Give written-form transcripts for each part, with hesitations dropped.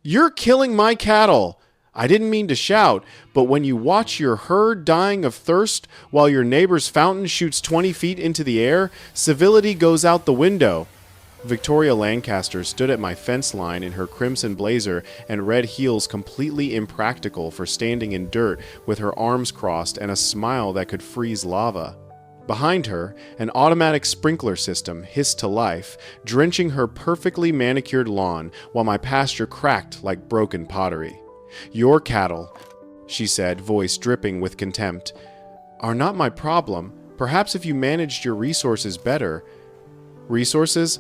"You're killing my cattle!" I didn't mean to shout, but when you watch your herd dying of thirst while your neighbor's fountain shoots 20 feet into the air, civility goes out the window. Victoria Lancaster stood at my fence line in her crimson blazer and red heels, completely impractical for standing in dirt with her arms crossed and a smile that could freeze lava. Behind her, an automatic sprinkler system hissed to life, drenching her perfectly manicured lawn while my pasture cracked like broken pottery. "Your cattle," she said, voice dripping with contempt, "are not my problem. Perhaps if you managed your resources better." Resources?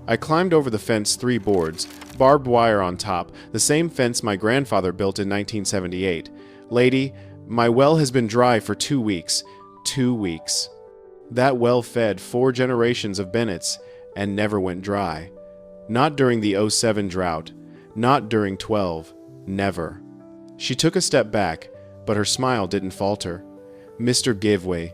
I climbed over the fence 3 boards, barbed wire on top, the same fence my grandfather built in 1978. "Lady, my well has been dry for 2 weeks. 2 weeks. That well fed 4 generations of Bennetts and never went dry. Not during the '07 drought. Not during 12. Never." She took a step back, but her smile didn't falter. "Mr. Giveway,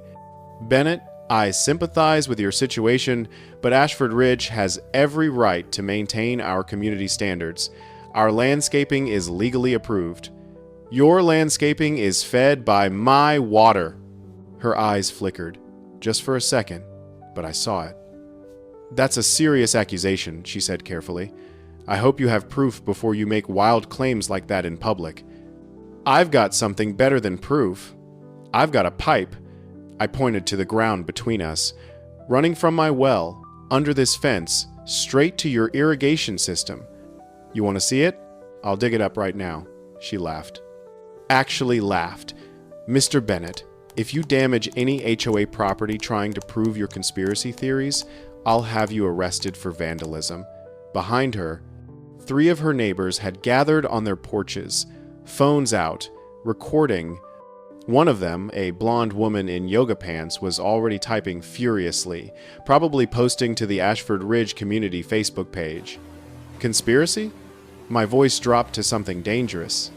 Bennett, I sympathize with your situation, but Ashford Ridge has every right to maintain our community standards. Our landscaping is legally approved. Your landscaping is fed by my water." Her eyes flickered, just for a second, but I saw it. "That's a serious accusation," she said carefully. "I hope you have proof before you make wild claims like that in public." "I've got something better than proof. I've got a pipe," I pointed to the ground between us, "running from my well, under this fence, straight to your irrigation system. You want to see it? I'll dig it up right now." She laughed. Actually laughed. "Mr. Bennett, if you damage any HOA property trying to prove your conspiracy theories, I'll have you arrested for vandalism." Behind her, 3 of her neighbors had gathered on their porches, phones out, recording. One of them, a blonde woman in yoga pants, was already typing furiously, probably posting to the Ashford Ridge community Facebook page. Conspiracy? My voice dropped to something dangerous.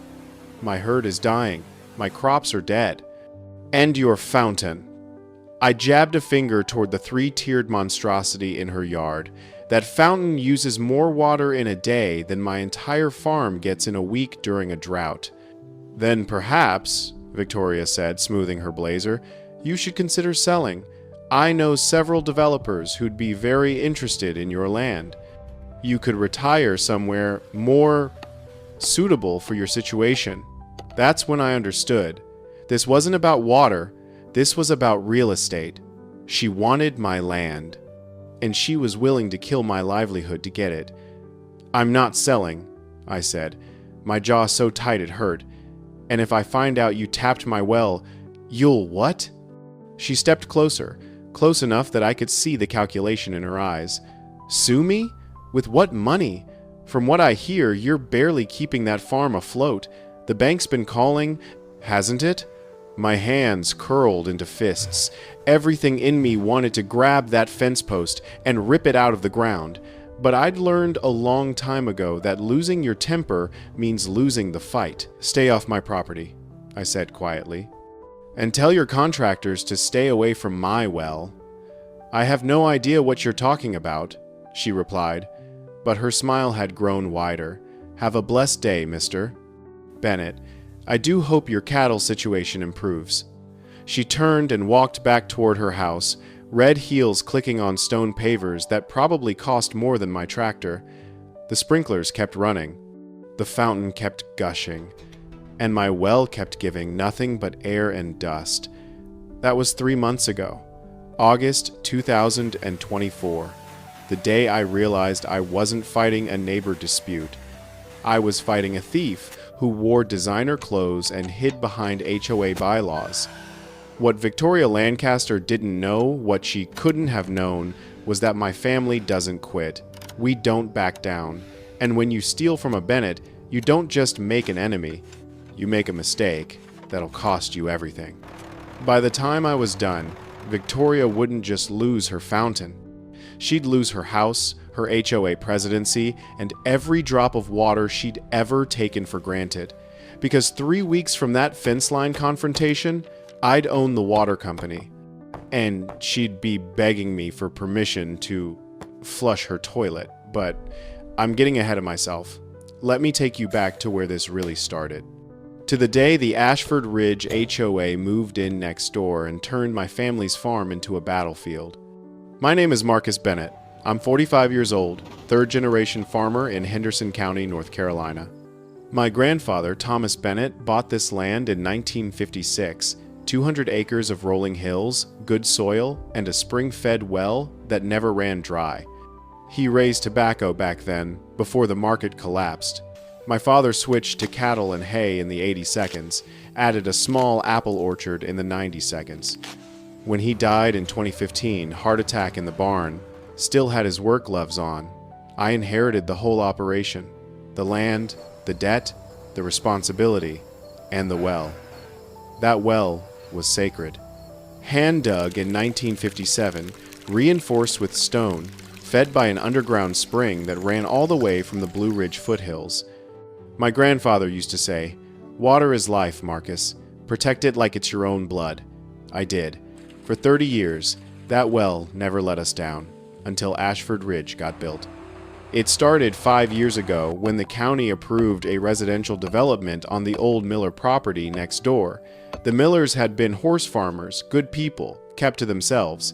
"My herd is dying. My crops are dead. And your fountain." I jabbed a finger toward the 3-tiered monstrosity in her yard. "That fountain uses more water in a day than my entire farm gets in a week during a drought." "Then perhaps," Victoria said, smoothing her blazer, "you should consider selling. I know several developers who'd be very interested in your land. You could retire somewhere more suitable for your situation." That's when I understood. This wasn't about water. This was about real estate. She wanted my land, and she was willing to kill my livelihood to get it. "I'm not selling," I said, my jaw so tight it hurt. "And if I find out you tapped my well, you'll what?" She stepped closer, close enough that I could see the calculation in her eyes. "Sue me? With what money? From what I hear, you're barely keeping that farm afloat. The bank's been calling, hasn't it?" My hands curled into fists. Everything in me wanted to grab that fence post and rip it out of the ground. But I'd learned a long time ago that losing your temper means losing the fight. "Stay off my property," I said quietly. "And tell your contractors to stay away from my well." "I have no idea what you're talking about," she replied, but her smile had grown wider. "Have a blessed day, Mr. Bennett. I do hope your cattle situation improves." She turned and walked back toward her house, red heels clicking on stone pavers that probably cost more than my tractor. The sprinklers kept running. The fountain kept gushing. And my well kept giving nothing but air and dust. That was 3 months ago, August 2024, the day I realized I wasn't fighting a neighbor dispute. I was fighting a thief who wore designer clothes and hid behind HOA bylaws. What Victoria Lancaster didn't know, what she couldn't have known, was that my family doesn't quit. We don't back down. And when you steal from a Bennett, you don't just make an enemy. You make a mistake that'll cost you everything. By the time I was done, Victoria wouldn't just lose her fountain. She'd lose her house, her HOA presidency, and every drop of water she'd ever taken for granted. Because 3 weeks from that fence line confrontation, I'd own the water company. And she'd be begging me for permission to flush her toilet. But I'm getting ahead of myself. let me take you back to where this really started. To the day the Ashford Ridge HOA moved in next door and turned my family's farm into a battlefield. My name is Marcus Bennett. I'm 45 years old, third-generation farmer in Henderson County, North Carolina. My grandfather, Thomas Bennett, bought this land in 1956, 200 acres of rolling hills, good soil, and a spring-fed well that never ran dry. He raised tobacco back then, before the market collapsed. My father switched to cattle and hay in the 80 seconds, added a small apple orchard in the 90 seconds. When he died in 2015, heart attack in the barn, still had his work gloves on. I inherited the whole operation, the land, the debt, the responsibility, and the well. That well was sacred. Hand dug in 1957, reinforced with stone, fed by an underground spring that ran all the way from the Blue Ridge foothills. My grandfather used to say, "Water is life, Marcus. Protect it like it's your own blood." I did. For 30 years, that well never let us down, until Ashford Ridge got built. It started 5 years ago when the county approved a residential development on the old Miller property next door. The Millers had been horse farmers, good people, kept to themselves.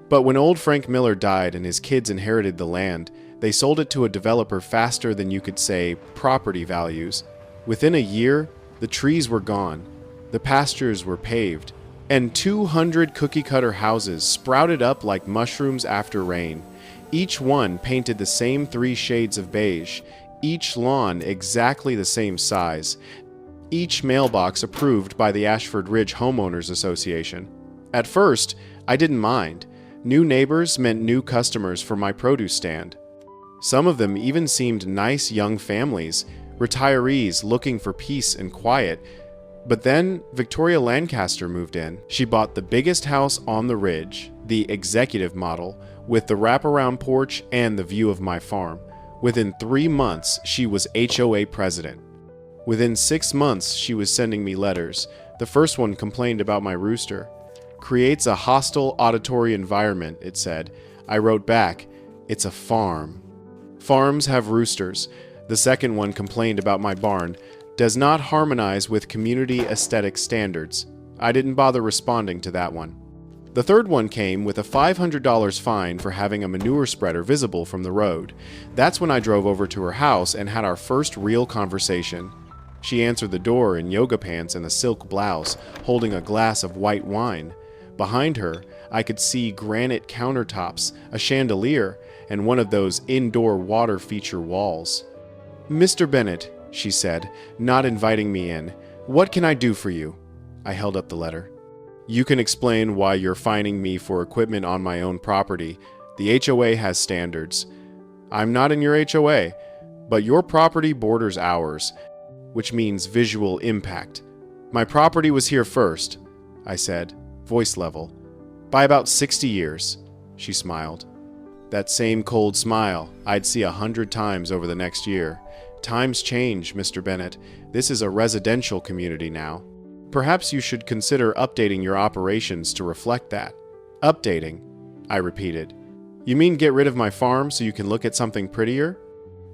But when old Frank Miller died and his kids inherited the land, they sold it to a developer faster than you could say property values. Within a year, the trees were gone, the pastures were paved, and 200 cookie-cutter houses sprouted up like mushrooms after rain. Each one painted the same 3 shades of beige, each lawn exactly the same size, each mailbox approved by the Ashford Ridge Homeowners Association. At first, I didn't mind. New neighbors meant new customers for my produce stand. Some of them even seemed nice young families, retirees looking for peace and quiet. But then Victoria Lancaster moved in. She bought the biggest house on the ridge, the executive model, with the wraparound porch and the view of my farm. Within 3 months, she was HOA president. Within 6 months, she was sending me letters. The first one complained about my rooster. "Creates a hostile auditory environment," it said. I wrote back, "It's a farm." Farms have roosters. The second one complained about my barn. "Does not harmonize with community aesthetic standards." I didn't bother responding to that one. The third one came with a $500 fine for having a manure spreader visible from the road. That's when I drove over to her house and had our first real conversation. She answered the door in yoga pants and a silk blouse, holding a glass of white wine. Behind her, I could see granite countertops, a chandelier, and one of those indoor water feature walls. "Mr. Bennett," she said, not inviting me in, "what can I do for you?" I held up the letter. "You can explain why you're fining me for equipment on my own property. The HOA has standards. I'm not in your HOA, but your property borders ours, which means visual impact. My property was here first," I said, voice level, "by about 60 years. She smiled. That same cold smile I'd see 100 times over the next year. Times change, Mr. Bennett. This is a residential community now. Perhaps you should consider updating your operations to reflect that." "Updating," I repeated. "You mean get rid of my farm so you can look at something prettier?"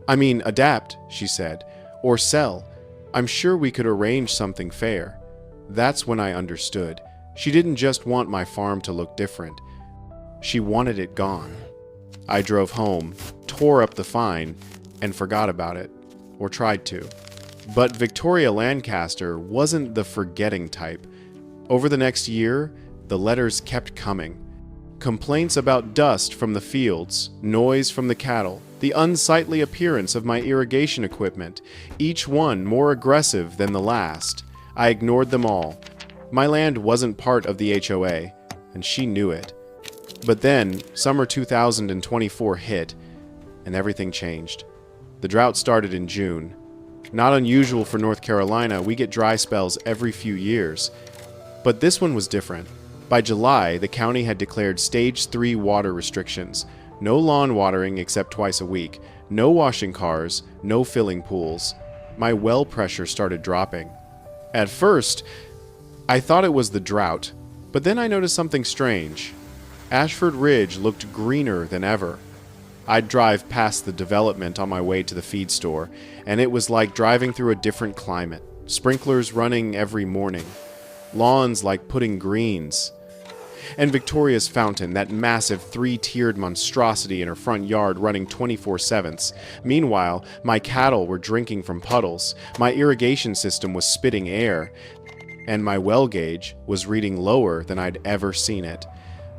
"I mean adapt," she said, "or sell. I'm sure we could arrange something fair." That's when I understood. She didn't just want my farm to look different. She wanted it gone. I drove home, tore up the fine, and forgot about it, or tried to. But Victoria Lancaster wasn't the forgetting type. Over the next year, the letters kept coming. Complaints about dust from the fields, noise from the cattle, the unsightly appearance of my irrigation equipment, each one more aggressive than the last. I ignored them all. My land wasn't part of the HOA, and she knew it. But then, summer 2024 hit, and everything changed. The drought started in June. Not unusual for North Carolina, we get dry spells every few years. But this one was different. By July, the county had declared Stage 3 water restrictions. No lawn watering except twice a week. No washing cars, no filling pools. My well pressure started dropping. At first, I thought it was the drought, but then I noticed something strange. Ashford Ridge looked greener than ever. I'd drive past the development on my way to the feed store, and it was like driving through a different climate. Sprinklers running every morning. Lawns like putting greens. And Victoria's fountain, that massive 3-tiered monstrosity in her front yard running 24/7. Meanwhile, my cattle were drinking from puddles, my irrigation system was spitting air, and my well gauge was reading lower than I'd ever seen it.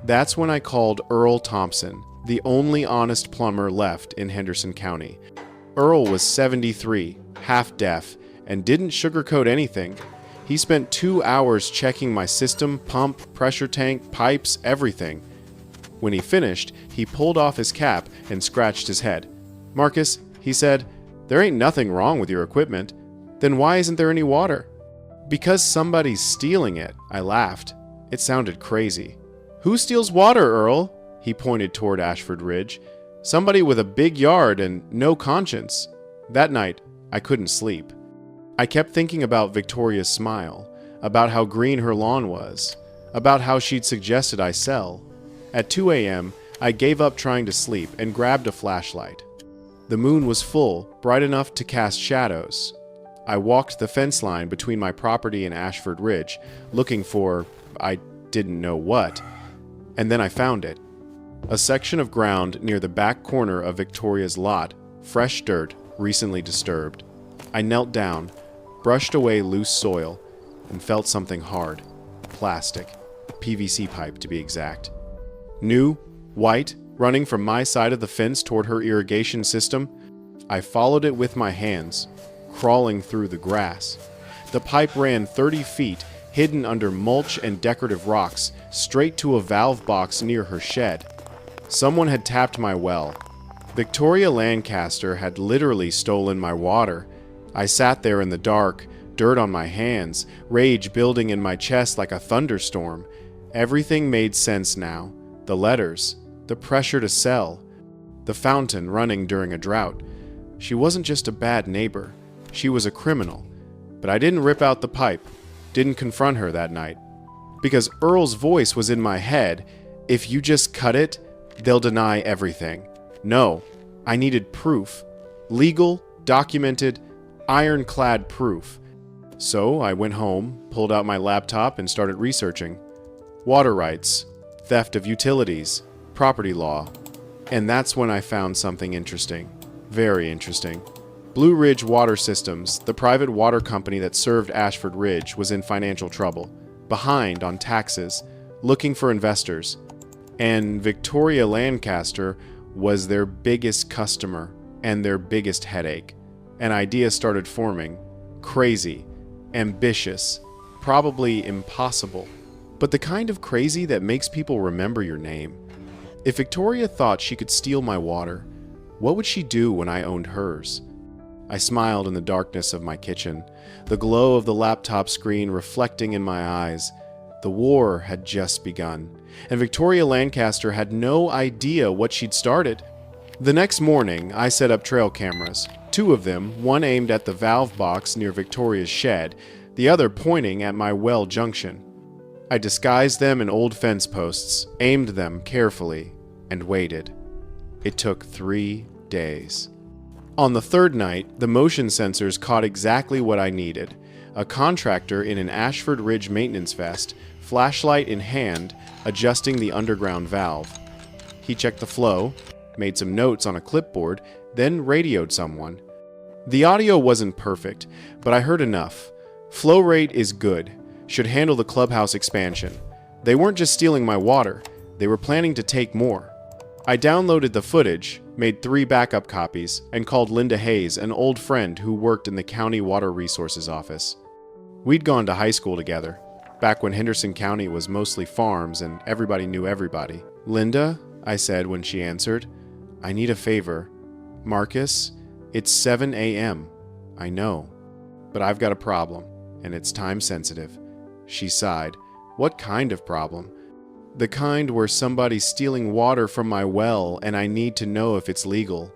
That's when I called Earl Thompson, the only honest plumber left in Henderson County. Earl was 73, half deaf, and didn't sugarcoat anything. He spent 2 hours checking my system, pump, pressure tank, pipes, everything. When he finished, he pulled off his cap and scratched his head. "Marcus," he said, "there ain't nothing wrong with your equipment. Then why isn't there any water?" "Because somebody's stealing it," I laughed. It sounded crazy. "Who steals water, Earl?" He pointed toward Ashford Ridge. "Somebody with a big yard and no conscience." That night, I couldn't sleep. I kept thinking about Victoria's smile, about how green her lawn was, about how she'd suggested I sell. At 2 a.m., I gave up trying to sleep and grabbed a flashlight. The moon was full, bright enough to cast shadows. I walked the fence line between my property and Ashford Ridge, looking for, I didn't know what, and then I found it. A section of ground near the back corner of Victoria's lot, fresh dirt, recently disturbed. I knelt down, brushed away loose soil, and felt something hard. Plastic. PVC pipe, to be exact. New, white, running from my side of the fence toward her irrigation system. I followed it with my hands, crawling through the grass. The pipe ran 30 feet, hidden under mulch and decorative rocks, straight to a valve box near her shed. Someone had tapped my well. Victoria Lancaster had literally stolen my water. I sat there in the dark, dirt on my hands, rage building in my chest like a thunderstorm. Everything made sense now. The letters, the pressure to sell, the fountain running during a drought. She wasn't just a bad neighbor. She was a criminal. But I didn't rip out the pipe, didn't confront her that night. Because Earl's voice was in my head. If you just cut it, they'll deny everything. No, I needed proof. Legal, documented, ironclad proof. So I went home, pulled out my laptop, and started researching. Water rights, theft of utilities, property law. And that's when I found something interesting. Very interesting. Blue Ridge Water Systems, the private water company that served Ashford Ridge, was in financial trouble, behind on taxes, looking for investors. And Victoria Lancaster was their biggest customer and their biggest headache. An idea started forming. Crazy, ambitious, probably impossible, but the kind of crazy that makes people remember your name. If Victoria thought she could steal my water, what would she do when I owned hers? I smiled in the darkness of my kitchen, the glow of the laptop screen reflecting in my eyes. The war had just begun, and Victoria Lancaster had no idea what she'd started. The next morning, I set up trail cameras, 2 of them, one aimed at the valve box near Victoria's shed, the other pointing at my well junction. I disguised them in old fence posts, aimed them carefully, and waited. It took 3 days. On the 3rd night, the motion sensors caught exactly what I needed. A contractor in an Ashford Ridge maintenance vest, flashlight in hand, adjusting the underground valve. He checked the flow, made some notes on a clipboard, then radioed someone. The audio wasn't perfect, but I heard enough. Flow rate is good, should handle the clubhouse expansion. They weren't just stealing my water, they were planning to take more. I downloaded the footage, made 3 backup copies, and called Linda Hayes, an old friend who worked in the County Water Resources Office. We'd gone to high school together, back when Henderson County was mostly farms and everybody knew everybody. "Linda," I said when she answered, "I need a favor. Marcus, it's 7 a.m. I know, but I've got a problem, and it's time sensitive." She sighed. "What kind of problem?" "The kind where somebody's stealing water from my well and I need to know if it's legal."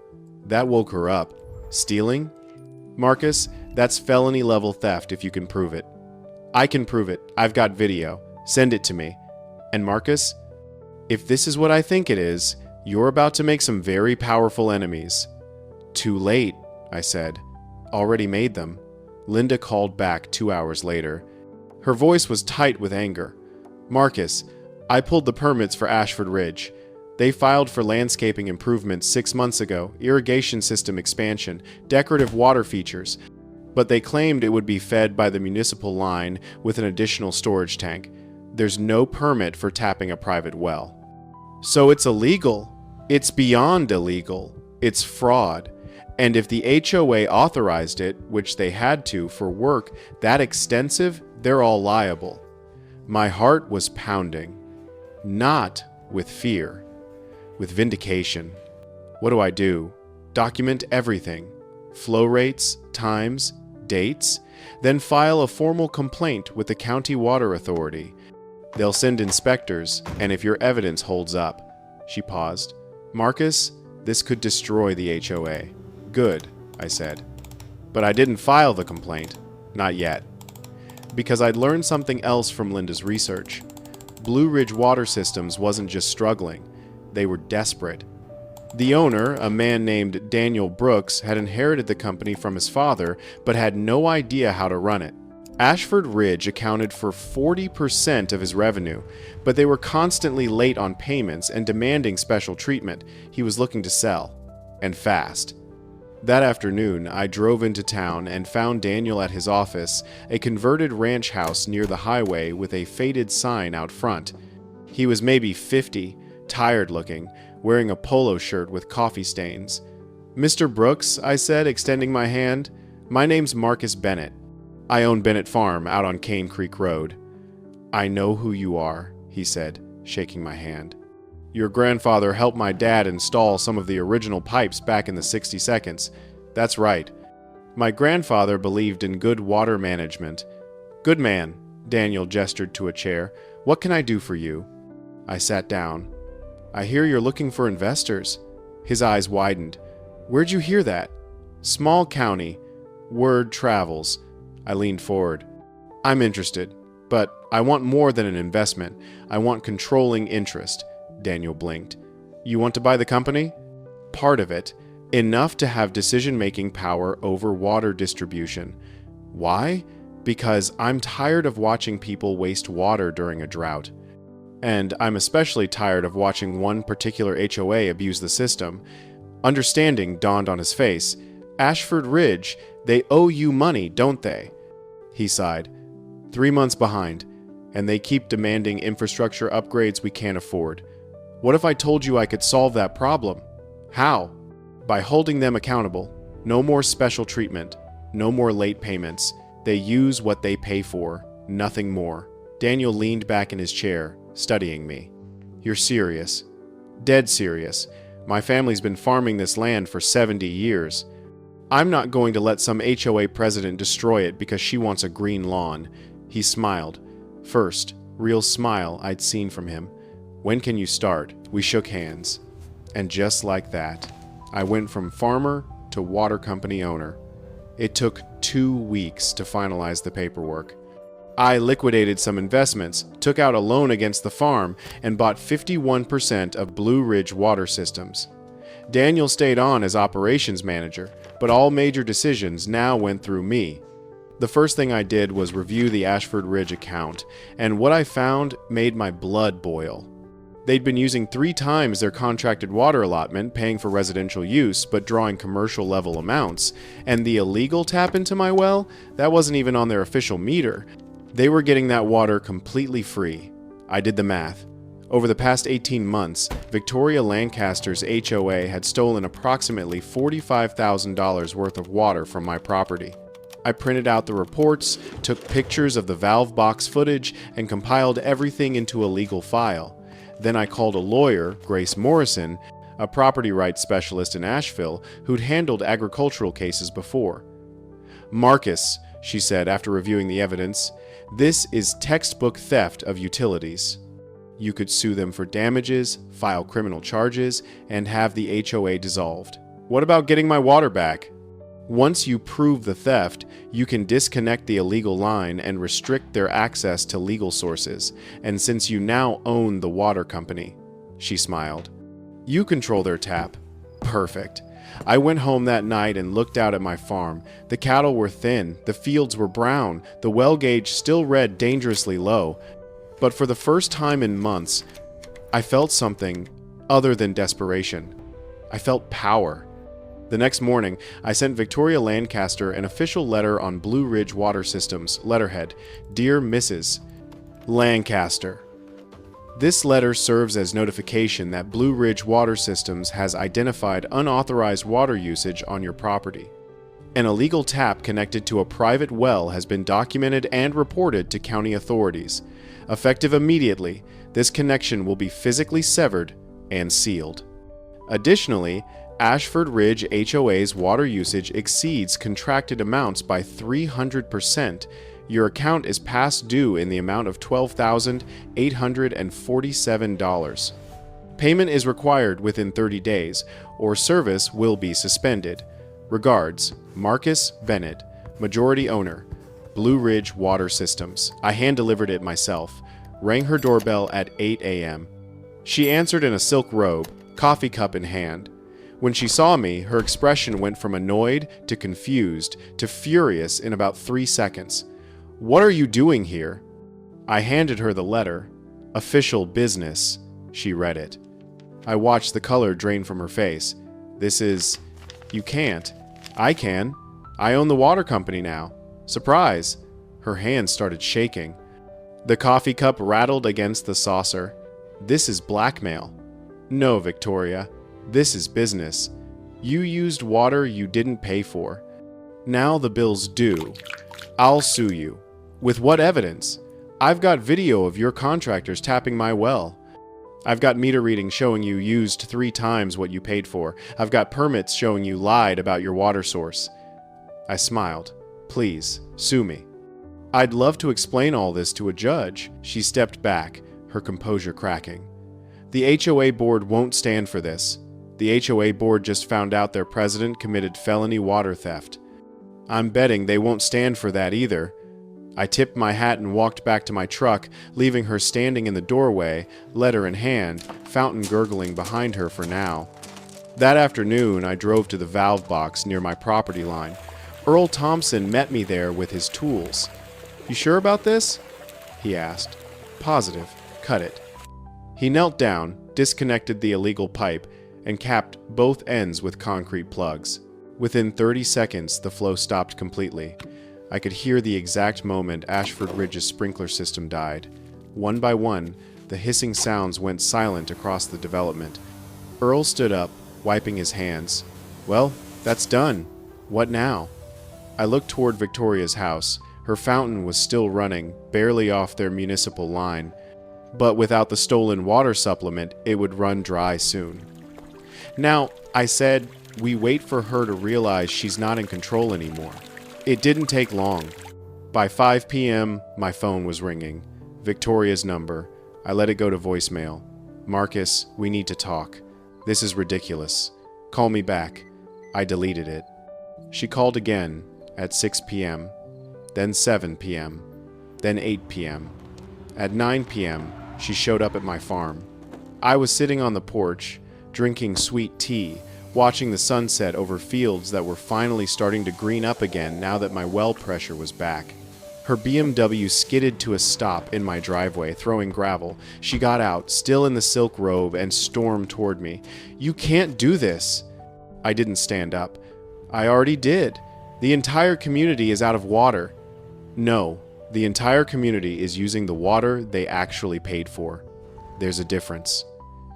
That woke her up. "Stealing? Marcus, that's felony level theft if you can prove it." "I can prove it. I've got video. Send it to me." "And Marcus, if this is what I think it is, You're about to make some very powerful enemies. Too late, I said. Already made them. Linda called back 2 hours later. Her voice was tight with anger. Marcus, I pulled the permits for Ashford Ridge. They filed for landscaping improvements 6 months ago, irrigation system expansion, decorative water features, but they claimed it would be fed by the municipal line with an additional storage tank. There's no permit for tapping a private well. So it's illegal. It's beyond illegal. It's fraud. And if the HOA authorized it, which they had to for work that extensive, they're all liable. My heart was pounding. Not with fear. With vindication. What do? Document everything. Flow rates, times, dates, then file a formal complaint with the County Water Authority. They'll send inspectors, and if your evidence holds up. She paused. Marcus, this could destroy the HOA. Good, I said. But I didn't file the complaint. Not yet. Because I'd learned something else from Linda's research. Blue Ridge Water Systems wasn't just struggling. They were desperate. The owner, a man named Daniel Brooks, had inherited the company from his father, but had no idea how to run it. Ashford Ridge accounted for 40% of his revenue, but they were constantly late on payments and demanding special treatment. He was looking to sell. And fast. That afternoon, I drove into town and found Daniel at his office, a converted ranch house near the highway with a faded sign out front. He was maybe 50, tired-looking, wearing a polo shirt with coffee stains. Mr. Brooks, I said, extending my hand, my name's Marcus Bennett. I own Bennett Farm out on Cane Creek Road. I know who you are, he said, shaking my hand. Your grandfather helped my dad install some of the original pipes back in the 60s. That's right. My grandfather believed in good water management. Good man, Daniel gestured to a chair. What can I do for you? I sat down. I hear you're looking for investors. His eyes widened. Where'd you hear that? Small county. Word travels. I leaned forward. I'm interested, but I want more than an investment. I want controlling interest. Daniel blinked. You want to buy the company? Part of it. Enough to have decision-making power over water distribution. Why? Because I'm tired of watching people waste water during a drought. And I'm especially tired of watching one particular HOA abuse the system. Understanding dawned on his face. Ashford Ridge, they owe you money, don't they? He sighed. 3 months behind, and they keep demanding infrastructure upgrades we can't afford. What if I told you I could solve that problem? How? By holding them accountable. No more special treatment. No more late payments. They use what they pay for. Nothing more. Daniel leaned back in his chair, studying me. You're serious. Dead serious. My family's been farming this land for 70 years. I'm not going to let some HOA president destroy it because she wants a green lawn. He smiled. First, real smile I'd seen from him. When can you start? We shook hands. And just like that, I went from farmer to water company owner. It took 2 weeks to finalize the paperwork. I liquidated some investments, took out a loan against the farm, and bought 51% of Blue Ridge Water Systems. Daniel stayed on as operations manager, but all major decisions now went through me. The first thing I did was review the Ashford Ridge account, and what I found made my blood boil. They'd been using 3 times their contracted water allotment, paying for residential use, but drawing commercial-level amounts. And the illegal tap into my well, that wasn't even on their official meter. They were getting that water completely free. I did the math. Over the past 18 months, Victoria Lancaster's HOA had stolen approximately $45,000 worth of water from my property. I printed out the reports, took pictures of the valve box footage, and compiled everything into a legal file. Then I called a lawyer, Grace Morrison, a property rights specialist in Asheville, who'd handled agricultural cases before. Marcus, she said after reviewing the evidence, this is textbook theft of utilities. You could sue them for damages, file criminal charges, and have the HOA dissolved. What about getting my water back? Once you prove the theft, you can disconnect the illegal line and restrict their access to legal sources, and since you now own the water company, she smiled, You control their tap. Perfect. I went home that night and looked out at my farm. The cattle were thin, the fields were brown, the well gauge still read dangerously low. But for the first time in months, I felt something other than desperation. I felt power. The next morning, I sent Victoria Lancaster an official letter on Blue Ridge Water Systems, letterhead, Dear Mrs. Lancaster. This letter serves as notification that Blue Ridge Water Systems has identified unauthorized water usage on your property. An illegal tap connected to a private well has been documented and reported to county authorities. Effective immediately, this connection will be physically severed and sealed. Additionally, Ashford Ridge HOA's water usage exceeds contracted amounts by 300%. Your account is past due in the amount of $12,847. Payment is required within 30 days, or service will be suspended. Regards, Marcus Bennett, majority owner, Blue Ridge Water Systems. I hand-delivered it myself. Rang her doorbell at 8 a.m. She answered in a silk robe, coffee cup in hand. When she saw me, her expression went from annoyed to confused to furious in about 3 seconds. What are you doing here? I handed her the letter. Official business. She read it. I watched the color drain from her face. This is... You can't. I can. I own the water company now. Surprise. Her hand started shaking. The coffee cup rattled against the saucer. This is blackmail. No, Victoria. This is business. You used water you didn't pay for. Now the bill's due. I'll sue you. With what evidence? I've got video of your contractors tapping my well. I've got meter readings showing you used 3 times what you paid for. I've got permits showing you lied about your water source. I smiled. Please, sue me. I'd love to explain all this to a judge. She stepped back, her composure cracking. The HOA board won't stand for this. The HOA board just found out their president committed felony water theft. I'm betting they won't stand for that either. I tipped my hat and walked back to my truck, leaving her standing in the doorway, letter in hand, fountain gurgling behind her for now. That afternoon, I drove to the valve box near my property line. Earl Thompson met me there with his tools. You sure about this? He asked. Positive. Cut it. He knelt down, disconnected the illegal pipe, and capped both ends with concrete plugs. Within 30 seconds, the flow stopped completely. I could hear the exact moment Ashford Ridge's sprinkler system died. One by one, the hissing sounds went silent across the development. Earl stood up, wiping his hands. Well, that's done. What now? I looked toward Victoria's house. Her fountain was still running, barely off their municipal line. But without the stolen water supplement, it would run dry soon. Now, I said, we wait for her to realize she's not in control anymore. It didn't take long. By 5 p.m., my phone was ringing. Victoria's number. I let it go to voicemail. Marcus, we need to talk. This is ridiculous. Call me back. I deleted it. She called again at 6 p.m., then 7 p.m., then 8 p.m. At 9 p.m., she showed up at my farm. I was sitting on the porch, drinking sweet tea, watching the sunset over fields that were finally starting to green up again now that my well pressure was back. Her BMW skidded to a stop in my driveway, throwing gravel. She got out, still in the silk robe, and stormed toward me. You can't do this. I didn't stand up. I already did. The entire community is out of water. No, the entire community is using the water they actually paid for. There's a difference.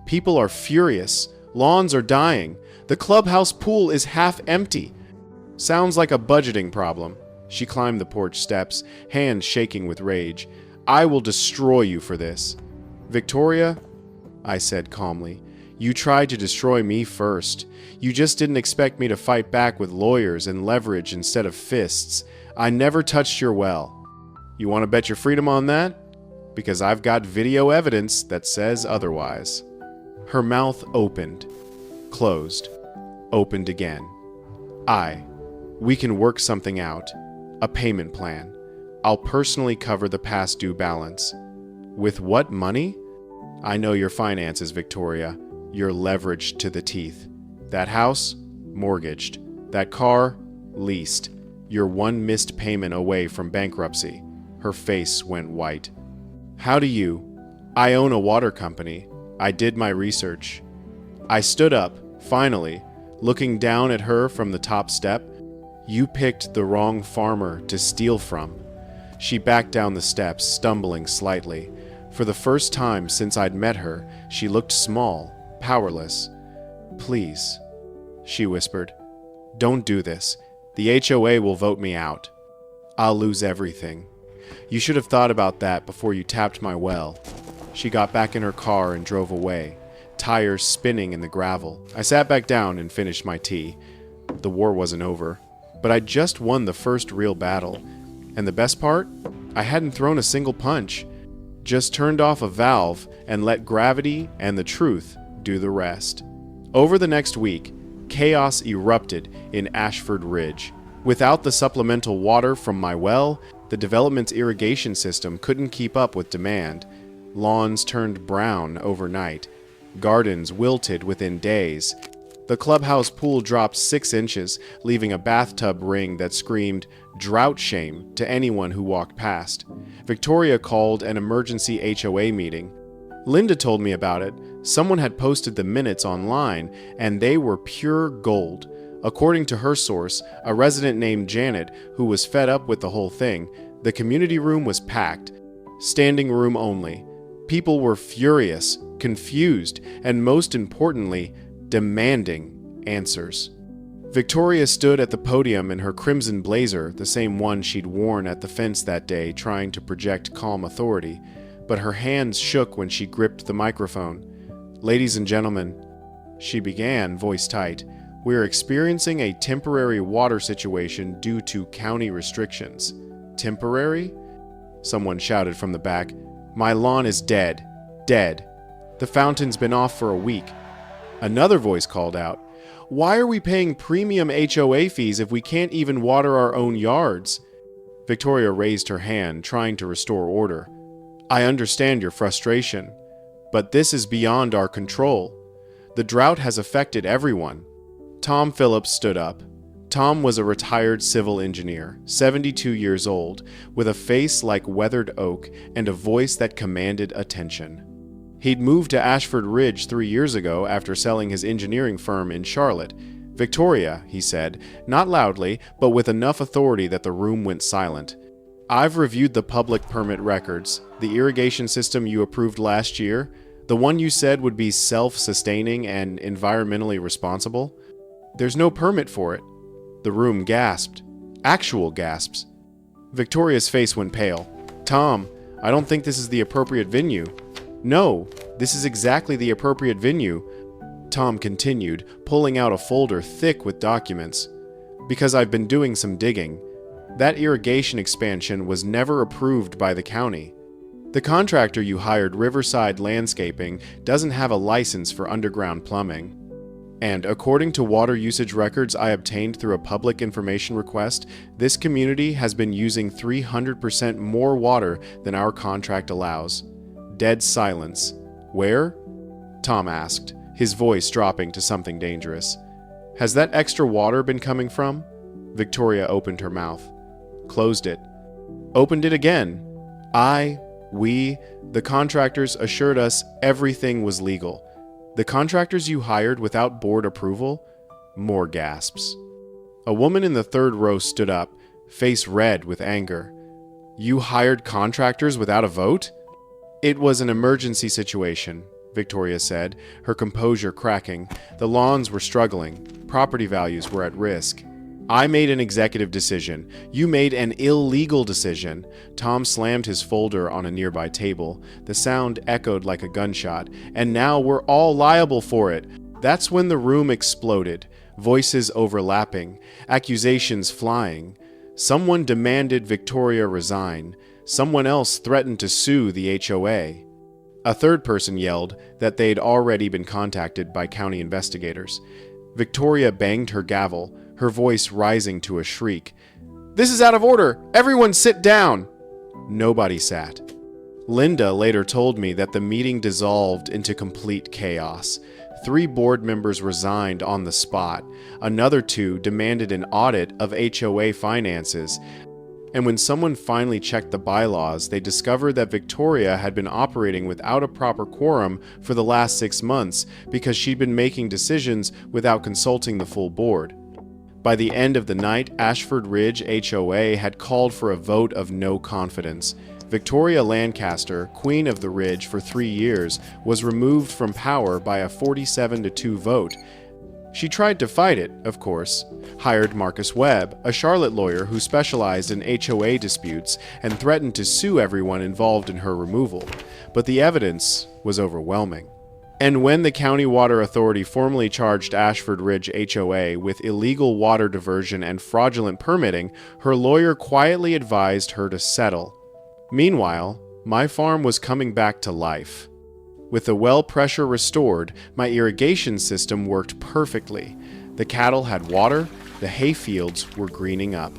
People are furious. Lawns are dying. The clubhouse pool is half empty. Sounds like a budgeting problem. She climbed the porch steps, hands shaking with rage. I will destroy you for this. Victoria, I said calmly, you tried to destroy me first. You just didn't expect me to fight back with lawyers and leverage instead of fists. I never touched your well. You want to bet your freedom on that? Because I've got video evidence that says otherwise. Her mouth opened, closed, opened again. We can work something out. A payment plan. I'll personally cover the past due balance. With what money? I know your finances, Victoria. You're leveraged to the teeth. That house? Mortgaged. That car? Leased. You're one missed payment away from bankruptcy. Her face went white. How do you? I own a water company. I did my research. I stood up, finally, looking down at her from the top step. You picked the wrong farmer to steal from. She backed down the steps, stumbling slightly. For the first time since I'd met her, she looked small, powerless. Please, she whispered. Don't do this. The HOA will vote me out. I'll lose everything. You should have thought about that before you tapped my well. She got back in her car and drove away, tires spinning in the gravel. I sat back down and finished my tea. The war wasn't over, but I'd just won the first real battle. And the best part? I hadn't thrown a single punch. Just turned off a valve and let gravity and the truth do the rest. Over the next week, chaos erupted in Ashford Ridge. Without the supplemental water from my well, the development's irrigation system couldn't keep up with demand. Lawns turned brown overnight. Gardens wilted within days. The clubhouse pool dropped 6 inches, leaving a bathtub ring that screamed drought shame to anyone who walked past. Victoria called an emergency HOA meeting. Linda told me about it. Someone had posted the minutes online, and they were pure gold. According to her source, a resident named Janet, who was fed up with the whole thing, the community room was packed. Standing room only. People were furious, confused, and most importantly, demanding answers. Victoria stood at the podium in her crimson blazer, the same one she'd worn at the fence that day, trying to project calm authority, but her hands shook when she gripped the microphone. Ladies and gentlemen, she began, voice tight, we're experiencing a temporary water situation due to county restrictions. Temporary? Someone shouted from the back. My lawn is dead. Dead. The fountain's been off for a week. Another voice called out, why are we paying premium HOA fees if we can't even water our own yards? Victoria raised her hand, trying to restore order. I understand your frustration, but this is beyond our control. The drought has affected everyone. Tom Phillips stood up. Tom was a retired civil engineer, 72 years old, with a face like weathered oak and a voice that commanded attention. He'd moved to Ashford Ridge 3 years ago after selling his engineering firm in Charlotte. Victoria, he said, not loudly, but with enough authority that the room went silent. I've reviewed the public permit records. The irrigation system you approved last year, the one you said would be self-sustaining and environmentally responsible, there's no permit for it. The room gasped. Actual gasps. Victoria's face went pale. Tom, I don't think this is the appropriate venue. No, this is exactly the appropriate venue, Tom continued, pulling out a folder thick with documents. Because I've been doing some digging. That irrigation expansion was never approved by the county. The contractor you hired, Riverside Landscaping, doesn't have a license for underground plumbing. And according to water usage records I obtained through a public information request, this community has been using 300% more water than our contract allows. Dead silence. Where? Tom asked, his voice dropping to something dangerous. Has that extra water been coming from? Victoria opened her mouth. Closed it. Opened it again. The contractors assured us everything was legal. The contractors you hired without board approval? More gasps. A woman in the third row stood up, face red with anger. You hired contractors without a vote? It was an emergency situation, Victoria said, her composure cracking. The lawns were struggling. Property values were at risk. I made an executive decision. You made an illegal decision. Tom slammed his folder on a nearby table. The sound echoed like a gunshot. And now we're all liable for it. That's when the room exploded. Voices overlapping. Accusations flying. Someone demanded Victoria resign. Someone else threatened to sue the HOA. A third person yelled that they'd already been contacted by county investigators. Victoria banged her gavel, her voice rising to a shriek. This is out of order! Everyone sit down! Nobody sat. Linda later told me that the meeting dissolved into complete chaos. 3 board members resigned on the spot. Another 2 demanded an audit of HOA finances. And when someone finally checked the bylaws, they discovered that Victoria had been operating without a proper quorum for the last 6 months because she'd been making decisions without consulting the full board. By the end of the night, Ashford Ridge HOA had called for a vote of no confidence. Victoria Lancaster, Queen of the Ridge for 3 years, was removed from power by a 47-2 vote. She tried to fight it, of course, hired Marcus Webb, a Charlotte lawyer who specialized in HOA disputes, and threatened to sue everyone involved in her removal. But the evidence was overwhelming. And when the County Water Authority formally charged Ashford Ridge HOA with illegal water diversion and fraudulent permitting, her lawyer quietly advised her to settle. Meanwhile, my farm was coming back to life. With the well pressure restored, my irrigation system worked perfectly. The cattle had water, the hay fields were greening up.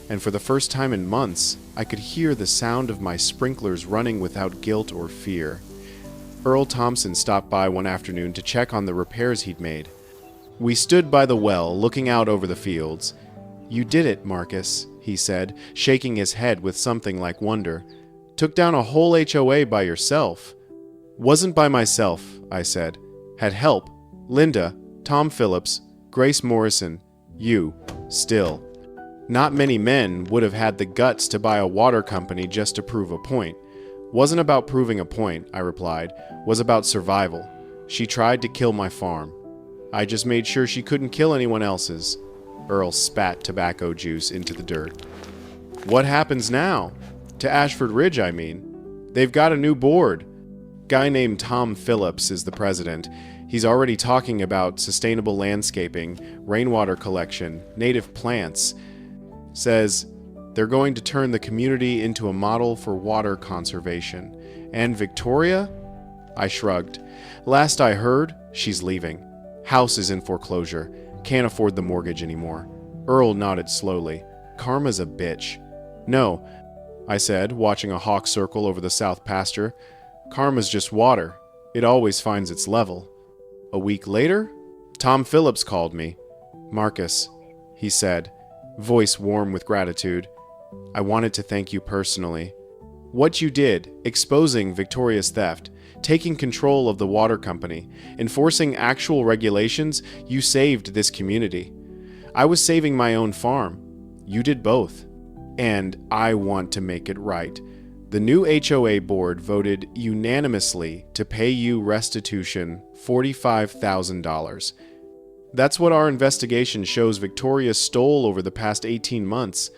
And for the first time in months, I could hear the sound of my sprinklers running without guilt or fear. Earl Thompson stopped by one afternoon to check on the repairs he'd made. We stood by the well, looking out over the fields. "You did it, Marcus," he said, shaking his head with something like wonder. "Took down a whole HOA by yourself." "Wasn't by myself," I said. "Had help. Linda, Tom Phillips, Grace Morrison, you, still. Not many men would have had the guts to buy a water company just to prove a point." "Wasn't about proving a point," I replied. "Was about survival. She tried to kill my farm. I just made sure she couldn't kill anyone else's." Earl spat tobacco juice into the dirt. "What happens now? To Ashford Ridge, I mean. They've got a new board. Guy named Tom Phillips is the president. He's already talking about sustainable landscaping, rainwater collection, native plants. Says they're going to turn the community into a model for water conservation. And Victoria?" I shrugged. "Last I heard, she's leaving. House is in foreclosure. Can't afford the mortgage anymore." Earl nodded slowly. "Karma's a bitch." "No," I said, watching a hawk circle over the south pasture. "Karma's just water. It always finds its level." A week later, Tom Phillips called me. "Marcus," he said, voice warm with gratitude, "I wanted to thank you personally. What you did, exposing Victoria's theft, taking control of the water company, enforcing actual regulations, you saved this community. I was saving my own farm. You did both. And I want to make it right." The new HOA board voted unanimously to pay you restitution $45,000. That's what our investigation shows Victoria stole over the past 18 months.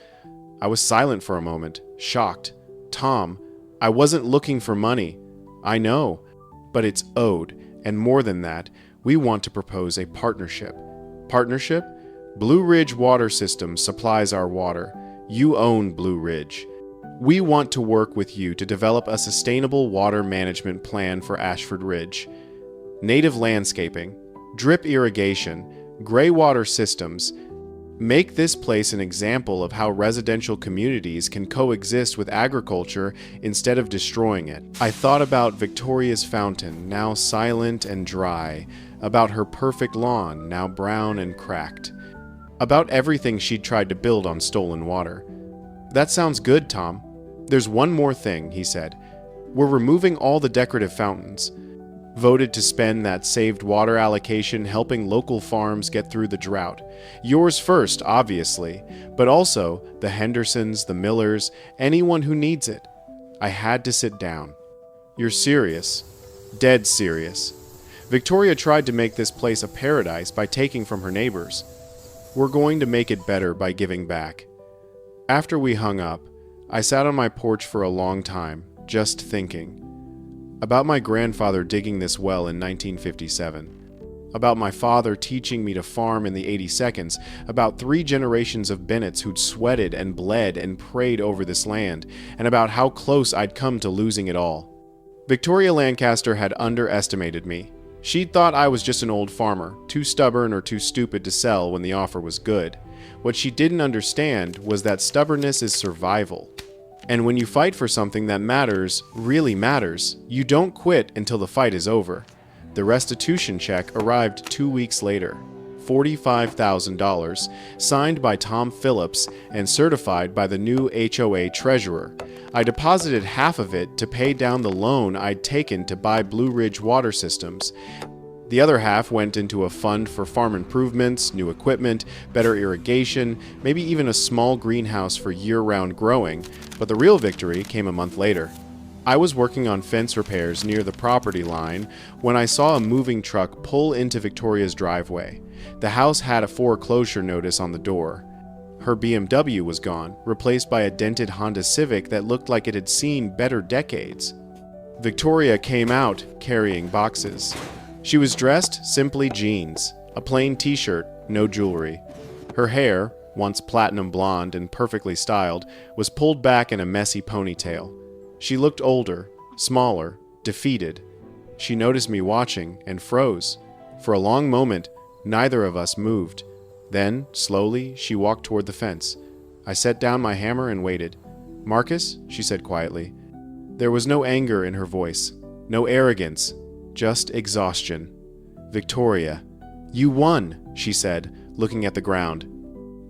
I was silent for a moment, shocked. "Tom, I wasn't looking for money. I know, but it's owed, and more than that, we want to propose a partnership." "Partnership? Blue Ridge Water System supplies our water. You own Blue Ridge. We want to work with you to develop a sustainable water management plan for Ashford Ridge. Native landscaping, drip irrigation, gray water systems. Make this place an example of how residential communities can coexist with agriculture instead of destroying it." I thought about Victoria's fountain, now silent and dry, about her perfect lawn, now brown and cracked, about everything she'd tried to build on stolen water. "That sounds good, Tom. There's one more thing," he said. "We're removing all the decorative fountains. Voted to spend that saved water allocation helping local farms get through the drought. Yours first, obviously, but also the Hendersons, the Millers, anyone who needs it." I had to sit down. "You're serious?" "Dead serious. Victoria tried to make this place a paradise by taking from her neighbors. We're going to make it better by giving back." After we hung up, I sat on my porch for a long time, just thinking. About my grandfather digging this well in 1957. About my father teaching me to farm in the 82nds. About 3 generations of Bennetts who'd sweated and bled and prayed over this land. And about how close I'd come to losing it all. Victoria Lancaster had underestimated me. She'd thought I was just an old farmer, too stubborn or too stupid to sell when the offer was good. What she didn't understand was that stubbornness is survival. And when you fight for something that matters, really matters, you don't quit until the fight is over. The restitution check arrived 2 weeks later. $45,000, signed by Tom Phillips and certified by the new HOA treasurer. I deposited half of it to pay down the loan I'd taken to buy Blue Ridge water systems. The other half went into a fund for farm improvements, new equipment, better irrigation, maybe even a small greenhouse for year-round growing, but the real victory came a month later. I was working on fence repairs near the property line when I saw a moving truck pull into Victoria's driveway. The house had a foreclosure notice on the door. Her BMW was gone, replaced by a dented Honda Civic that looked like it had seen better decades. Victoria came out carrying boxes. She was dressed simply jeans, a plain t-shirt, no jewelry. Her hair, once platinum blonde and perfectly styled, was pulled back in a messy ponytail. She looked older, smaller, defeated. She noticed me watching and froze. For a long moment, neither of us moved. Then, slowly, she walked toward the fence. I set down my hammer and waited. "Marcus," she said quietly. There was no anger in her voice, no arrogance, just exhaustion. "Victoria, you won," she said, looking at the ground.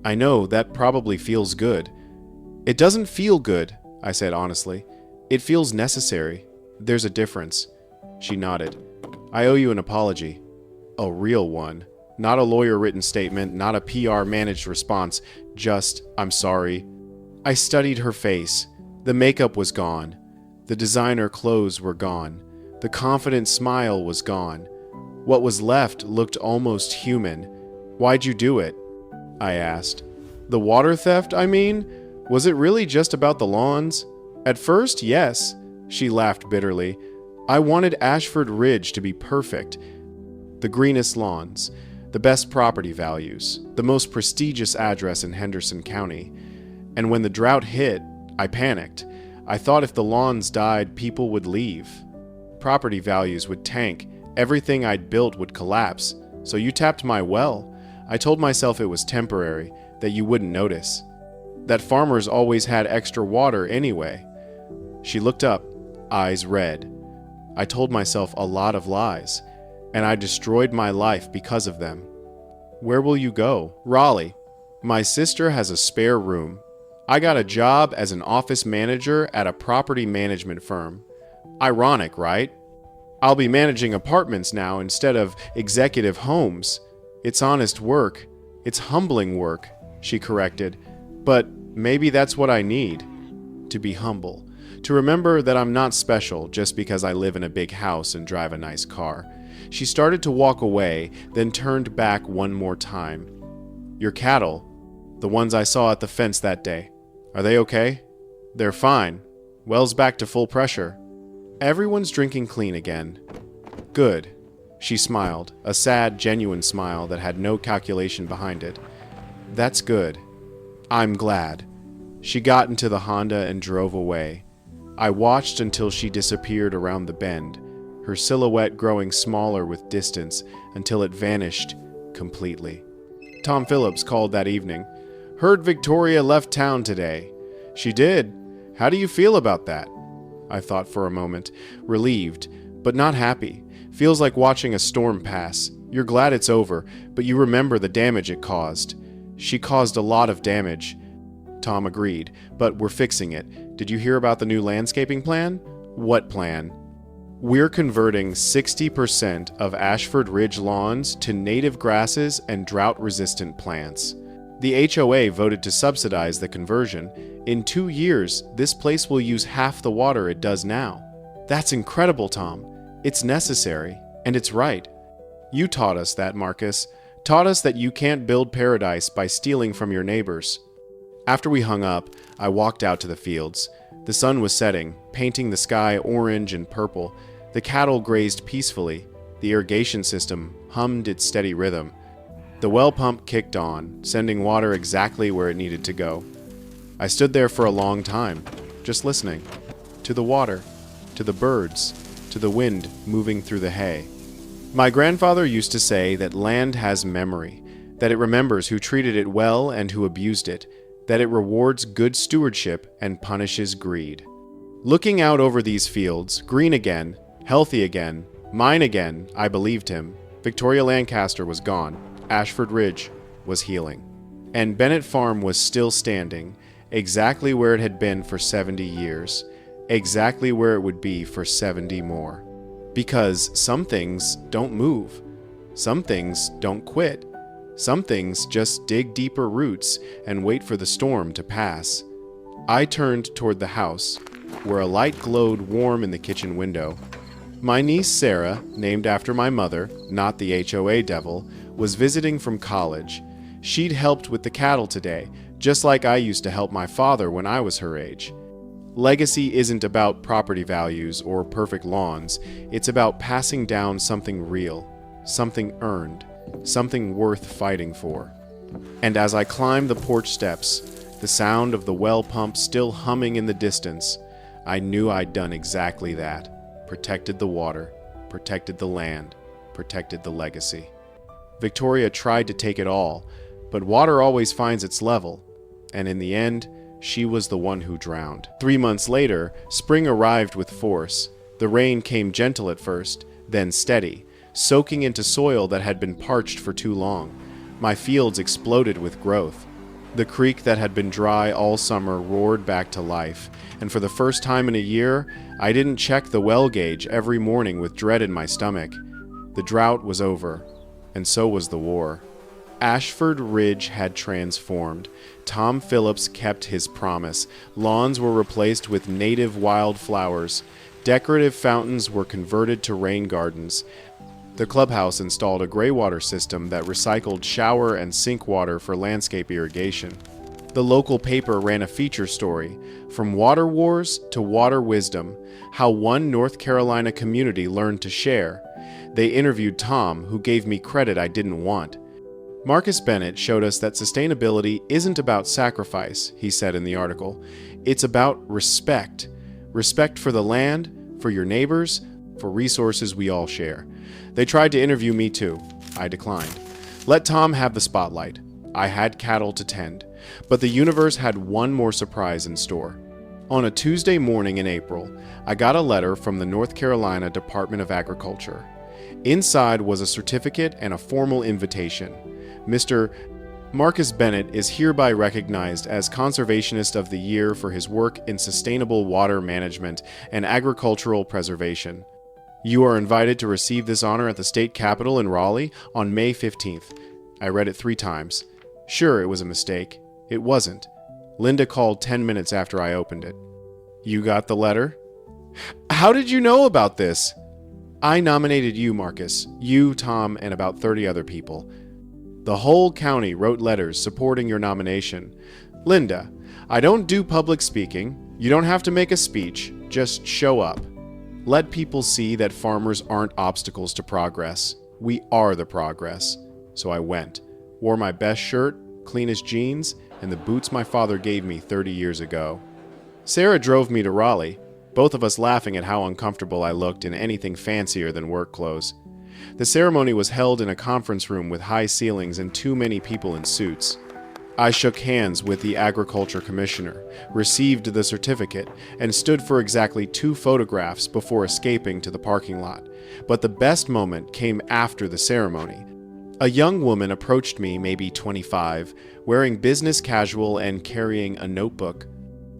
"I know that probably feels good." "It doesn't feel good," I said honestly. "It feels necessary. There's a difference." She nodded. "I owe you an apology." A real one. Not a lawyer-written statement, not a PR-managed response, just, "I'm sorry." I studied her face. The makeup was gone. The designer clothes were gone. The confident smile was gone. What was left looked almost human. "Why'd you do it?" I asked. "The water theft, I mean? Was it really just about the lawns?" "At first, yes," she laughed bitterly. "I wanted Ashford Ridge to be perfect. The greenest lawns, the best property values, the most prestigious address in Henderson County. And when the drought hit, I panicked. I thought if the lawns died, people would leave. Property values would tank, everything I'd built would collapse. So you tapped my well. I told myself it was temporary, that you wouldn't notice. That farmers always had extra water anyway." She looked up, eyes red. I told myself a lot of lies, and I destroyed my life because of them. "Where will you go?" "Raleigh. My sister has a spare room. I got a job as an office manager at a property management firm. Ironic, right? I'll be managing apartments now instead of executive homes. It's honest work. It's humbling work," she corrected. "But maybe that's what I need. To be humble. To remember that I'm not special just because I live in a big house and drive a nice car." She started to walk away, then turned back one more time. "Your cattle, the ones I saw at the fence that day, are they okay?" "They're fine. Well's back to full pressure. Everyone's drinking clean again." "Good." She smiled, a sad, genuine smile that had no calculation behind it. "That's good. I'm glad." She got into the Honda and drove away. I watched until she disappeared around the bend, her silhouette growing smaller with distance until it vanished completely. Tom Phillips called that evening. "Heard Victoria left town today." "She did? How do you feel about that?" I thought for a moment, relieved, but not happy. Feels like watching a storm pass. You're glad it's over, but you remember the damage it caused. "She caused a lot of damage." Tom agreed, "but we're fixing it. Did you hear about the new landscaping plan?" "What plan?" "We're converting 60% of Ashford Ridge lawns to native grasses and drought-resistant plants. The HOA voted to subsidize the conversion. In 2 years, this place will use half the water it does now." "That's incredible, Tom. It's necessary, and it's right." "You taught us that, Marcus. Taught us that you can't build paradise by stealing from your neighbors." After we hung up, I walked out to the fields. The sun was setting, painting the sky orange and purple. The cattle grazed peacefully. The irrigation system hummed its steady rhythm. The well pump kicked on, sending water exactly where it needed to go. I stood there for a long time, just listening. To the water, to the birds, to the wind moving through the hay. My grandfather used to say that land has memory, that it remembers who treated it well and who abused it, that it rewards good stewardship and punishes greed. Looking out over these fields, green again, healthy again, Mine again, I believed him. Victoria Lancaster was gone. Ashford Ridge was healing. And Bennett Farm was still standing, exactly where it had been for 70 years, exactly where it would be for 70 more. Because some things don't move. Some things don't quit. Some things just dig deeper roots and wait for the storm to pass. I turned toward the house, where a light glowed warm in the kitchen window. My niece Sarah, named after my mother, not the HOA devil, was visiting from college. She'd helped with the cattle today, just like I used to help my father when I was her age. Legacy isn't about property values or perfect lawns. It's about passing down something real, something earned, something worth fighting for. And as I climbed the porch steps, the sound of the well pump still humming in the distance, I knew I'd done exactly that. Protected the water, protected the land, protected the legacy. Victoria tried to take it all, but water always finds its level, and in the end, she was the one who drowned. 3 months later, spring arrived with force. The rain came gentle at first, then steady, soaking into soil that had been parched for too long. My fields exploded with growth. The creek that had been dry all summer roared back to life, and for the first time in a year, I didn't check the well gauge every morning with dread in my stomach. The drought was over, and so was the war. Ashford Ridge had transformed. Tom Phillips kept his promise. Lawns were replaced with native wildflowers. Decorative fountains were converted to rain gardens. The clubhouse installed a graywater system that recycled shower and sink water for landscape irrigation. The local paper ran a feature story, From Water Wars to Water Wisdom, how one North Carolina community learned to share. They interviewed Tom, who gave me credit I didn't want. Marcus Bennett showed us that sustainability isn't about sacrifice, he said in the article. It's about respect. Respect for the land, for your neighbors, for resources we all share. They tried to interview me too. I declined. Let Tom have the spotlight. I had cattle to tend. But the universe had one more surprise in store. On a Tuesday morning in April, I got a letter from the North Carolina Department of Agriculture. Inside was a certificate and a formal invitation. Mr. Marcus Bennett is hereby recognized as Conservationist of the Year for his work in sustainable water management and agricultural preservation. You are invited to receive this honor at the state capitol in Raleigh on May 15th. I read it 3 times. Sure, it was a mistake. It wasn't. Linda called 10 minutes after I opened it. You got the letter? How did you know about this? I nominated you, Marcus. You, Tom, and about 30 other people. The whole county wrote letters supporting your nomination. Linda, I don't do public speaking. You don't have to make a speech. Just show up. Let people see that farmers aren't obstacles to progress. We are the progress. So I went. Wore my best shirt, cleanest jeans, and the boots my father gave me 30 years ago. Sarah drove me to Raleigh, both of us laughing at how uncomfortable I looked in anything fancier than work clothes. The ceremony was held in a conference room with high ceilings and too many people in suits. I shook hands with the Agriculture Commissioner, received the certificate, and stood for exactly 2 photographs before escaping to the parking lot. But the best moment came after the ceremony. A young woman approached me, maybe 25, wearing business casual and carrying a notebook.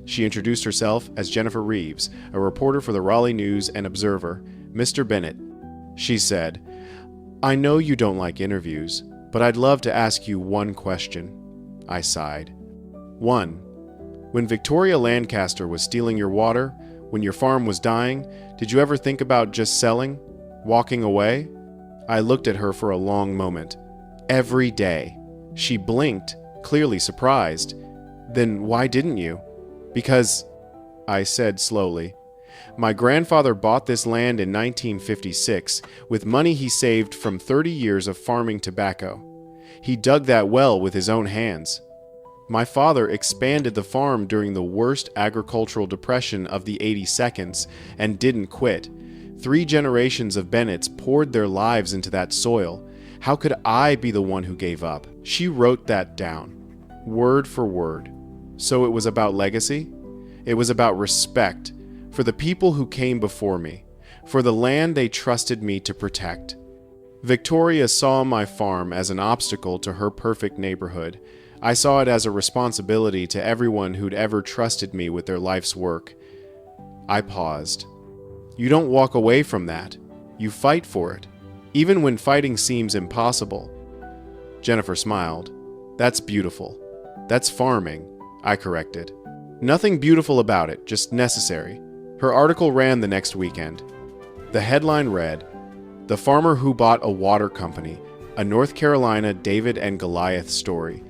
She introduced herself as Jennifer Reeves, a reporter for the Raleigh News and Observer. Mr. Bennett, she said, I know you don't like interviews, but I'd love to ask you one question. I sighed. 1. When Victoria Lancaster was stealing your water, when your farm was dying, did you ever think about just selling? Walking away? I looked at her for a long moment. Every day. She blinked, clearly surprised. Then why didn't you? Because, I said slowly, my grandfather bought this land in 1956 with money he saved from 30 years of farming tobacco. He dug that well with his own hands. My father expanded the farm during the worst agricultural depression of the 82nds and didn't quit. 3 generations of Bennetts poured their lives into that soil. How could I be the one who gave up? She wrote that down, word for word. So it was about legacy? It was about respect for the people who came before me, for the land they trusted me to protect. Victoria saw my farm as an obstacle to her perfect neighborhood. I saw it as a responsibility to everyone who'd ever trusted me with their life's work. I paused. You don't walk away from that. You fight for it, even when fighting seems impossible. Jennifer smiled. That's beautiful. That's farming, I corrected. Nothing beautiful about it, just necessary. Her article ran the next weekend. The headline read, "The Farmer Who Bought a Water Company, a North Carolina David and Goliath story."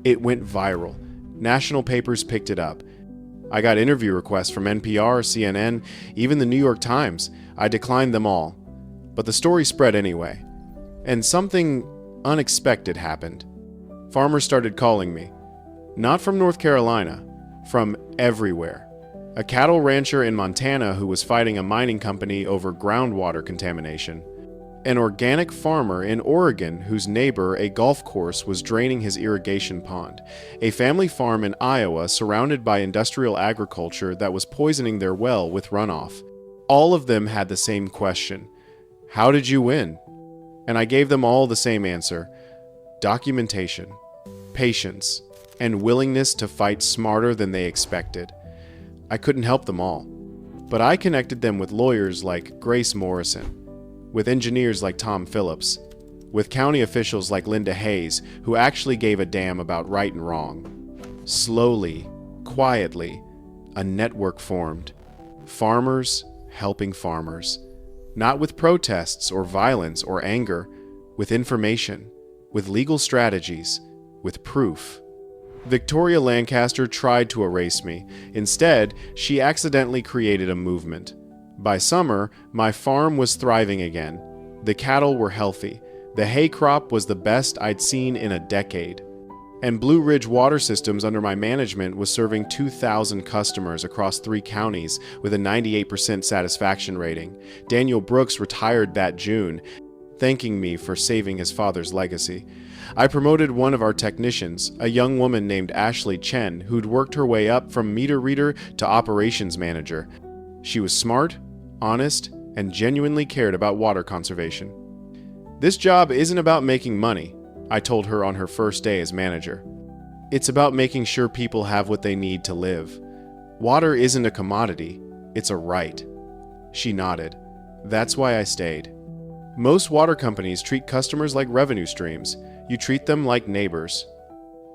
It went viral. National papers picked it up. I got interview requests from NPR, CNN, even the New York Times. I declined them all. But the story spread anyway. And something unexpected happened. Farmers started calling me. Not from North Carolina, from everywhere. A cattle rancher in Montana who was fighting a mining company over groundwater contamination. An organic farmer in Oregon whose neighbor, a golf course, was draining his irrigation pond. A family farm in Iowa surrounded by industrial agriculture that was poisoning their well with runoff. All of them had the same question. How did you win? And I gave them all the same answer. Documentation, patience, and willingness to fight smarter than they expected. I couldn't help them all, but I connected them with lawyers like Grace Morrison, with engineers like Tom Phillips, with county officials like Linda Hayes, who actually gave a damn about right and wrong. Slowly, quietly, a network formed. Farmers helping farmers. Not with protests or violence or anger, with information, with legal strategies, with proof. Victoria Lancaster tried to erase me. Instead, she accidentally created a movement. By summer, my farm was thriving again. The cattle were healthy. The hay crop was the best I'd seen in a decade. And Blue Ridge Water Systems under my management was serving 2,000 customers across 3 counties with a 98% satisfaction rating. Daniel Brooks retired that June, thanking me for saving his father's legacy. I promoted one of our technicians, a young woman named Ashley Chen, who'd worked her way up from meter reader to operations manager. She was smart, honest, and genuinely cared about water conservation. This job isn't about making money, I told her on her first day as manager. It's about making sure people have what they need to live. Water isn't a commodity, it's a right. She nodded. That's why I stayed. Most water companies treat customers like revenue streams. You treat them like neighbors.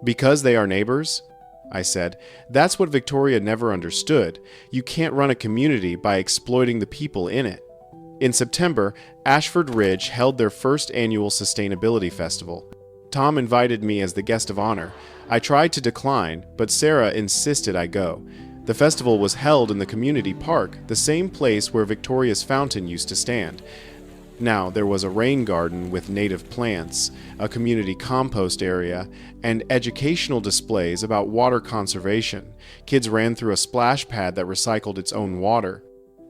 Because they are neighbors? I said. That's what Victoria never understood. You can't run a community by exploiting the people in it. In September, Ashford Ridge held their first annual sustainability festival. Tom invited me as the guest of honor. I tried to decline, but Sarah insisted I go. The festival was held in the community park, the same place where Victoria's fountain used to stand. Now, there was a rain garden with native plants, a community compost area, and educational displays about water conservation. Kids ran through a splash pad that recycled its own water.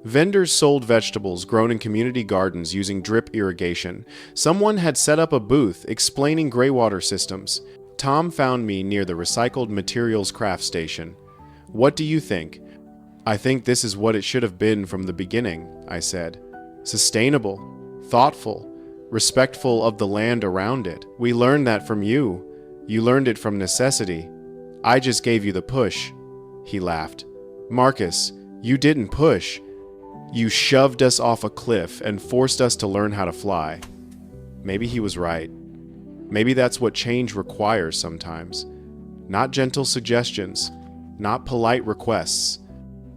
Vendors sold vegetables grown in community gardens using drip irrigation. Someone had set up a booth explaining greywater systems. Tom found me near the recycled materials craft station. What do you think? I think this is what it should have been from the beginning, I said. Sustainable, thoughtful, respectful of the land around it. We learned that from you. You learned it from necessity. I just gave you the push. He laughed. Marcus, you didn't push. You shoved us off a cliff and forced us to learn how to fly. Maybe he was right. Maybe that's what change requires sometimes. Not gentle suggestions, not polite requests,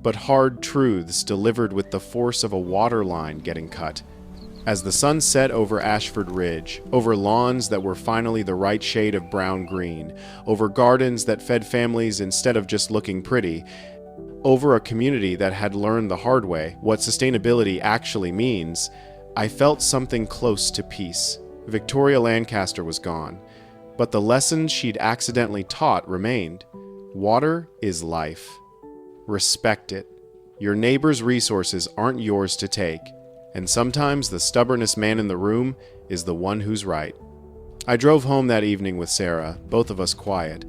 but hard truths delivered with the force of a water line getting cut. As the sun set over Ashford Ridge, over lawns that were finally the right shade of brown-green, over gardens that fed families instead of just looking pretty, over a community that had learned the hard way what sustainability actually means, I felt something close to peace. Victoria Lancaster was gone, but the lessons she'd accidentally taught remained. Water is life. Respect it. Your neighbor's resources aren't yours to take, and sometimes the stubbornest man in the room is the one who's right. I drove home that evening with Sarah, both of us quiet.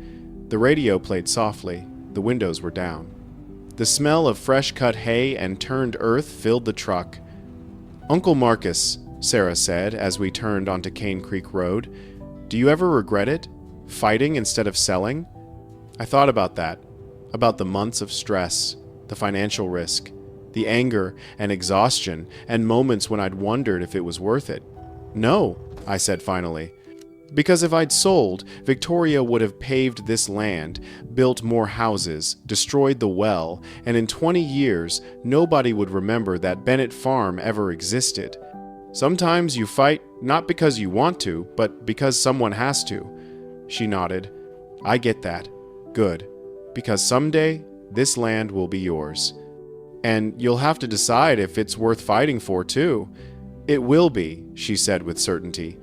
The radio played softly. The windows were down. The smell of fresh-cut hay and turned earth filled the truck. Uncle Marcus, Sarah said as we turned onto Cane Creek Road, do you ever regret it? Fighting instead of selling? I thought about that, about the months of stress, the financial risk, the anger and exhaustion, and moments when I'd wondered if it was worth it. No, I said finally. Because if I'd sold, Victoria would have paved this land, built more houses, destroyed the well, and in 20 years, nobody would remember that Bennett Farm ever existed. Sometimes you fight not because you want to, but because someone has to. She nodded. I get that. Good. Because someday, this land will be yours. And you'll have to decide if it's worth fighting for, too. It will be, she said with certainty.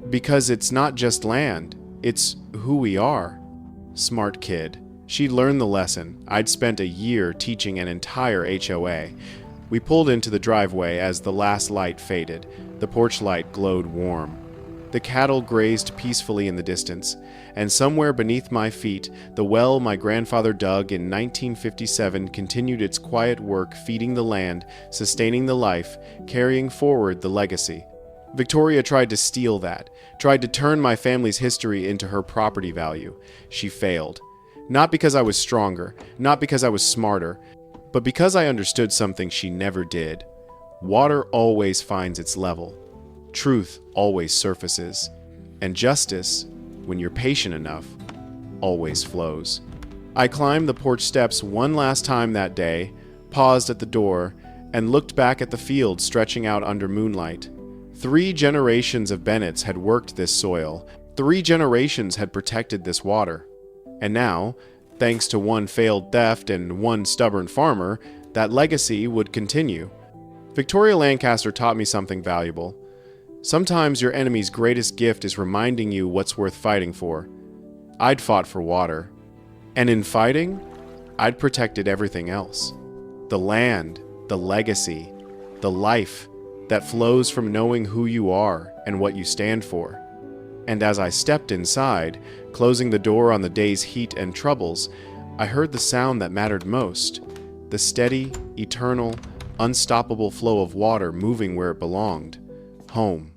Because it's not just land, it's who we are. Smart kid. She'd learned the lesson. I'd spent a year teaching an entire HOA. We pulled into the driveway as the last light faded. The porch light glowed warm. The cattle grazed peacefully in the distance, and somewhere beneath my feet, the well my grandfather dug in 1957 continued its quiet work feeding the land, sustaining the life, carrying forward the legacy. Victoria tried to steal that, tried to turn my family's history into her property value. She failed. Not because I was stronger, not because I was smarter, but because I understood something she never did. Water always finds its level. Truth always surfaces. And justice, when you're patient enough, always flows. I climbed the porch steps one last time that day, paused at the door, and looked back at the field stretching out under moonlight. 3 generations of Bennetts had worked this soil. 3 generations had protected this water. And now, thanks to one failed theft and one stubborn farmer, that legacy would continue. Victoria Lancaster taught me something valuable. Sometimes your enemy's greatest gift is reminding you what's worth fighting for. I'd fought for water. And in fighting, I'd protected everything else. The land, the legacy, the life that flows from knowing who you are and what you stand for. And as I stepped inside, closing the door on the day's heat and troubles, I heard the sound that mattered most, the steady, eternal, unstoppable flow of water moving where it belonged, home.